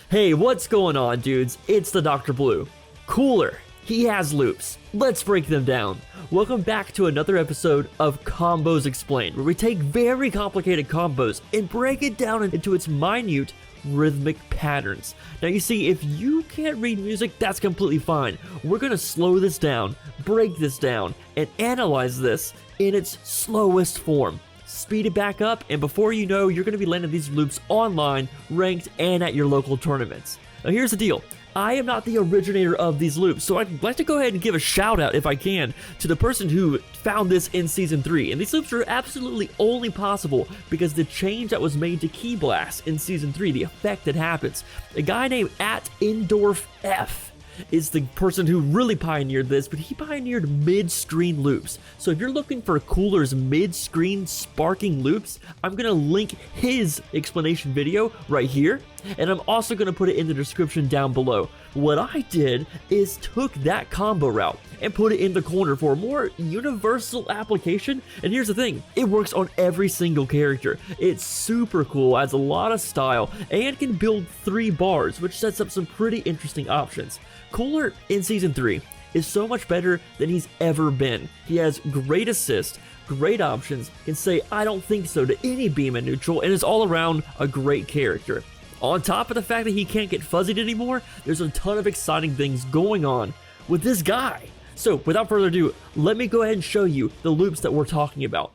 Hey, what's going on, dudes? It's the Dr. Blue. Cooler. He has loops. Let's break them down. Welcome back to another episode of Combos Explained, where we take very complicated combos and break it down into its minute rhythmic patterns. Now you see, if you can't read music, that's completely fine. We're gonna slow this down, break this down, and analyze this in its slowest form. Speed it back up, and before you know, you're going to be landing these loops online, ranked, and at your local tournaments. Now here's the deal. I am not the originator of these loops, so I'd like to go ahead and give a shout out, if I can, to the person who found this in Season 3. And these loops are absolutely only possible because the change that was made to Key Blast in Season 3, the effect that happens. A guy named @IndorfF is the person who really pioneered this, but he pioneered mid-screen loops. So if you're looking for Cooler's mid-screen sparking loops, I'm gonna link his explanation video right here, and I'm also gonna put it in the description down below. What I did is took that combo route and put it in the corner for a more universal application, and here's the thing, it works on every single character. It's super cool, adds a lot of style, and can build 3 bars, which sets up some pretty interesting options. Cooler in Season 3 is so much better than he's ever been. He has great assist, great options, can say I don't think so to any beam and neutral, and is all around a great character. On top of the fact that he can't get fuzzied anymore, there's a ton of exciting things going on with this guy. So without further ado, let me go ahead and show you the loops that we're talking about.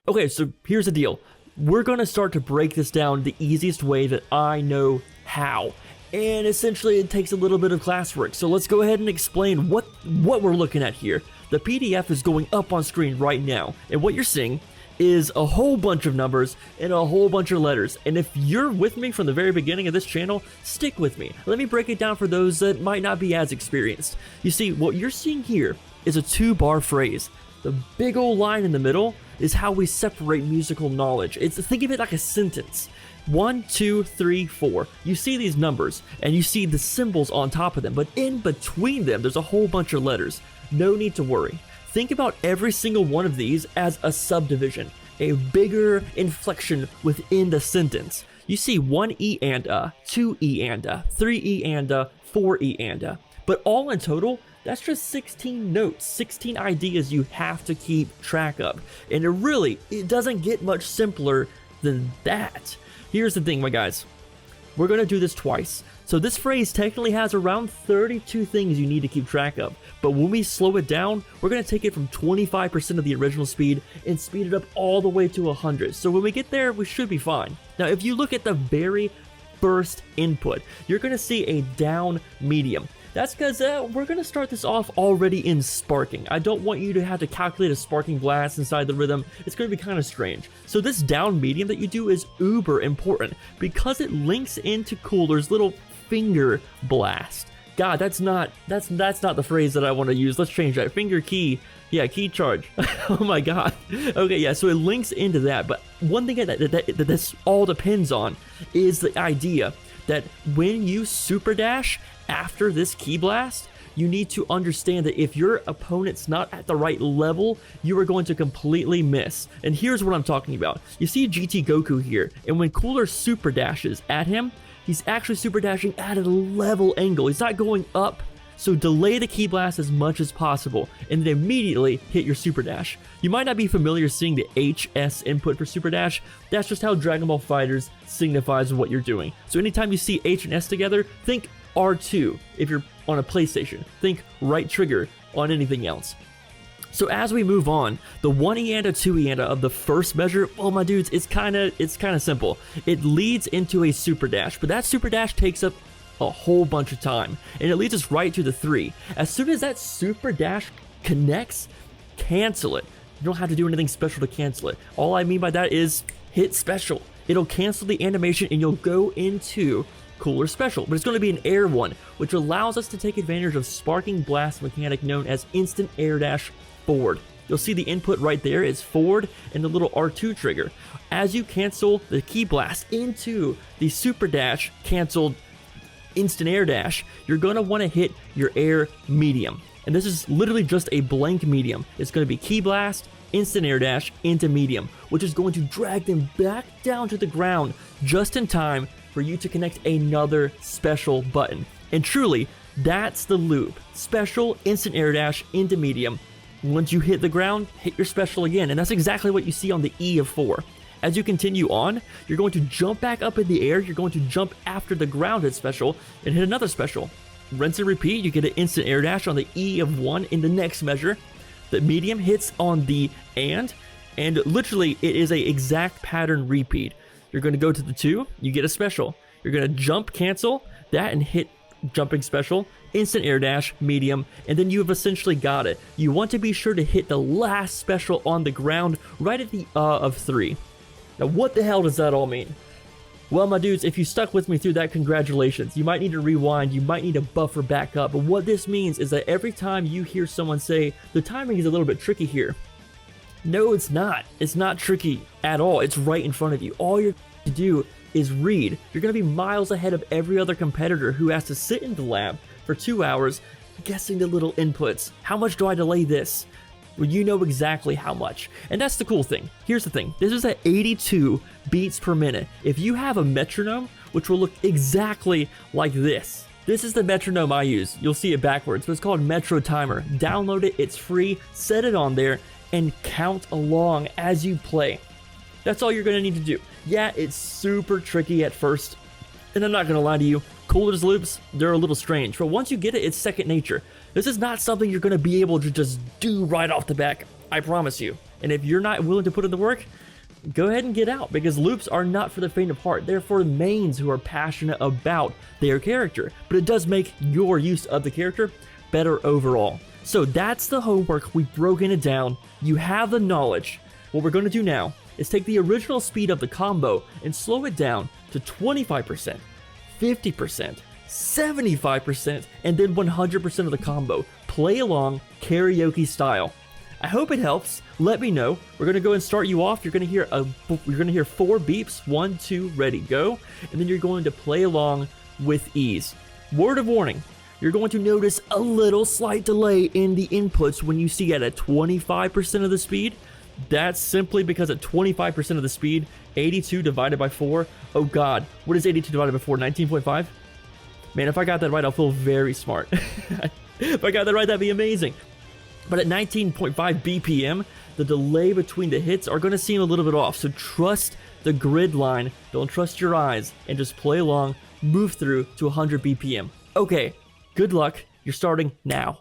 Okay, so here's the deal. We're going to start to break this down the easiest way that I know how. And essentially it takes a little bit of classwork. So let's go ahead and explain what we're looking at here. The PDF is going up on screen right now. And what you're seeing is a whole bunch of numbers and a whole bunch of letters. And if you're with me from the very beginning of this channel, stick with me. Let me break it down for those that might not be as experienced. You see, what you're seeing here is a 2-bar phrase. The big old line in the middle is how we separate musical knowledge. Think of it like a sentence. 1, 2, 3, 4. You see these numbers, and you see the symbols on top of them, but in between them, there's a whole bunch of letters. No need to worry. Think about every single one of these as a subdivision, a bigger inflection within the sentence. You see 1 E and a, 2 E and a, 3 E and a, 4 E and a. But all in total, that's just 16 notes, 16 ideas you have to keep track of. And it doesn't get much simpler than that. Here's the thing, my guys. We're going to do this twice. So this phrase technically has around 32 things you need to keep track of. But when we slow it down, we're going to take it from 25% of the original speed and speed it up all the way to 100. So when we get there, we should be fine. Now, if you look at the very first input, you're going to see a down medium. That's because we're going to start this off already in sparking. I don't want you to have to calculate a sparking blast inside the rhythm. It's going to be kind of strange. So this down medium that you do is uber important because it links into Cooler's little finger blast. God, that's not the phrase that I want to use. Let's change that. Finger key. Yeah, key charge. Oh my god. Okay, yeah, so it links into that. But one thing that this all depends on is the idea that when you super dash after this key blast, you need to understand that if your opponent's not at the right level, you are going to completely miss. And here's what I'm talking about. You see GT Goku here, and when Cooler super dashes at him, he's actually super dashing at a level angle. He's not going up. So delay the key blast as much as possible and then immediately hit your super dash. You might not be familiar seeing the HS input for super dash. That's just how Dragon Ball FighterZ signifies what you're doing. So anytime you see H and S together, think R2 if you're on a PlayStation. Think right trigger on anything else. So as we move on, the 1 E and a 2 E and a of the first measure, well my dudes, it's kind of simple. It leads into a super dash, but that super dash takes up a whole bunch of time, and it leads us right to the 3. As soon as that super dash connects, cancel it. You don't have to do anything special to cancel it. All I mean by that is hit special. It'll cancel the animation and you'll go into Cooler special, but it's going to be an air one, which allows us to take advantage of sparking blast mechanic known as instant air dash forward. you'll see the input right there is forward and the little R2 trigger. As you cancel the key blast into the super dash canceled instant air dash, you're going to want to hit your air medium. And this is literally just a blank medium. It's going to be key blast, instant air dash into medium, which is going to drag them back down to the ground just in time for you to connect another special button. And truly, that's the loop. Special, instant air dash into medium. Once you hit the ground, hit your special again. And that's exactly what you see on the E of 4. As you continue on, you're going to jump back up in the air. You're going to jump after the grounded special and hit another special. Rinse and repeat. You get an instant air dash on the E of 1 in the next measure. The medium hits on the and literally it is a exact pattern repeat. You're going to go to the 2, you get a special. You're going to jump, cancel that, and hit jumping special, instant air dash, medium, and then you have essentially got it. You want to be sure to hit the last special on the ground right at the of 3. Now what the hell does that all mean? Well, my dudes, if you stuck with me through that, congratulations. You might need to rewind, you might need to buffer back up, but what this means is that every time you hear someone say, the timing is a little bit tricky here. No, it's not. It's not tricky at all. It's right in front of you. All you're to do is read. You're going to be miles ahead of every other competitor who has to sit in the lab for 2 hours guessing the little inputs. How much do I delay this? Well, you know exactly how much. And that's the cool thing. Here's the thing. This is at 82 beats per minute. If you have a metronome, which will look exactly like this. This is the metronome I use. You'll see it backwards, but it's called Metro Timer. Download it. It's free. Set it on there and count along as you play. That's all you're going to need to do. Yeah, it's super tricky at first, and I'm not going to lie to you, Coulter's loops, they're a little strange, but once you get it, it's second nature. This is not something you're going to be able to just do right off the bat, I promise you. And if you're not willing to put in the work, go ahead and get out, because loops are not for the faint of heart. They're for mains who are passionate about their character, but it does make your use of the character better overall. So that's the homework. We've broken it down. You have the knowledge. What we're going to do now is take the original speed of the combo and slow it down to 25%, 50%, 75%, and then 100% of the combo. Play along karaoke style. I hope it helps. Let me know. We're going to go and start you off. You're going to hear 4 beeps. 1, 2, ready, go. And then you're going to play along with ease. Word of warning. You're going to notice a little slight delay in the inputs when you see it at 25% of the speed. That's simply because at 25% of the speed, 82 divided by 4, oh god, what is 82 divided by 4, 19.5? Man, if I got that right, I'll feel very smart. If I got that right, that'd be amazing. But at 19.5 BPM, the delay between the hits are going to seem a little bit off, so trust the grid line, don't trust your eyes, and just play along, move through to 100 BPM. Okay, good luck, you're starting now.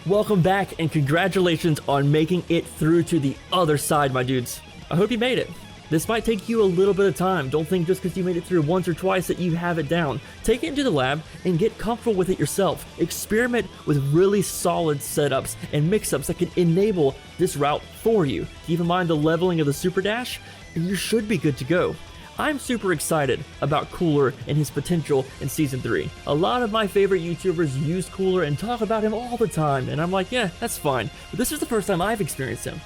Welcome back and congratulations on making it through to the other side, my dudes. I hope you made it. This might take you a little bit of time. Don't think just because you made it through once or twice that you have it down. Take it into the lab and get comfortable with it yourself. Experiment with really solid setups and mix-ups that can enable this route for you. Keep in mind the leveling of the Super Dash, and you should be good to go. I'm super excited about Cooler and his potential in Season 3. A lot of my favorite YouTubers use Cooler and talk about him all the time, and I'm like, yeah, that's fine. But this is the first time I've experienced him.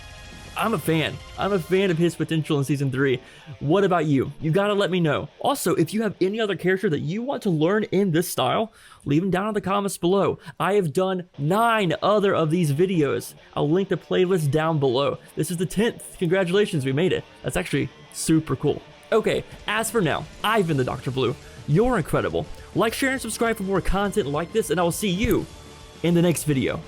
I'm a fan. I'm a fan of his potential in Season 3. What about you? You gotta let me know. Also, if you have any other character that you want to learn in this style, leave them down in the comments below. I have done 9 other of these videos. I'll link the playlist down below. This is the 10th. Congratulations, we made it. That's actually super cool. Okay, as for now, I've been the Dr. Blue. You're incredible. Like, share, and subscribe for more content like this, and I will see you in the next video.